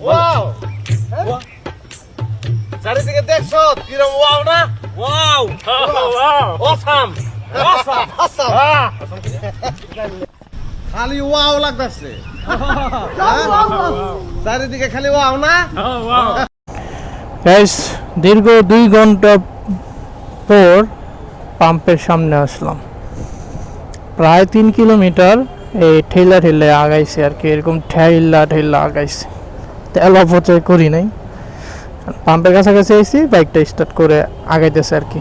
Wow চারিদিকে দেখছো কিরম ওয়াও না wow wow awesome awesome awesome খালি ওয়াও লাগতেছে চারিদিকে খালি ওয়াও না ওয়াও গাইস দীর্ঘ 2 ঘন্টা পর পাম্পের সামনে আসলাম। প্রায় 3 কিলোমিটার এই ঠেলা ঠেলে আগাইছে আর কি, এরকম ঠেলা ঠেলা আগাইছে। তেল অপচয় করি নাই, পাম্পের কাছাকাছি এসেছি, বাইকটা স্টার্ট করে আগাইতেছে আর কি।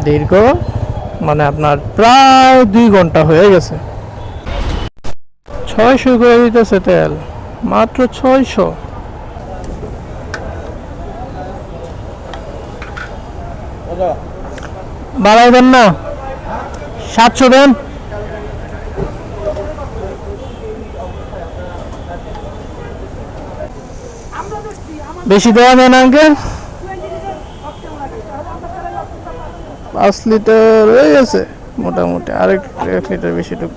দীর্ঘ মানে আপনার প্রায় 2 ঘন্টা হয়ে গেছে। 600 করে দিতেছে তেল, মাত্র 600। বাড়াই দেন না, 700 দেন। বেশি দেওয়া দেন আঙ্কেল। 5 লিটার হয়ে গেছে মোটামুটি, আরেক 1 লিটার বেশি ঢুক।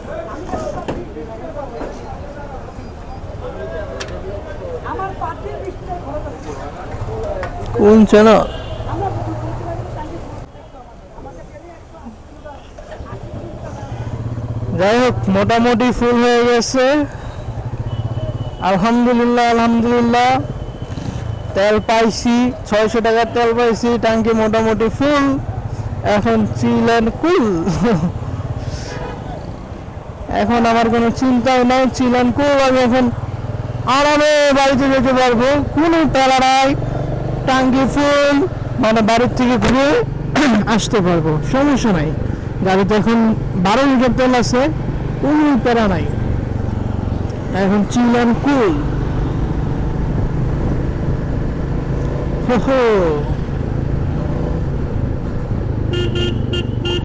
কোন চ্যানেল? যাই হোক মোটামুটি ফুল হয়ে গেছে, আলহামদুলিল্লাহ আলহামদুলিল্লাহ। তেল পাইছি, 600 টাকার তেল পাইছি, ট্যাঙ্কি মোটামুটি ফুল। এখন চিল এন্ড কুল। এখন আমার কোনো চিন্তাও নাই, চিল এন্ড কুল। আমি এখন আরামে বাড়িতে যেতে পারবো, কোনো প্যারা নাই। ট্যাঙ্কি ফুল, মানে বাড়ির থেকে ঘুরে আসতে পারবো, সমস্যা নাই। গাড়িতে এখন 12 লিটার তেল আছে, কোনো প্যারা নাই। এখন চিল এন্ড কুল। হো হো।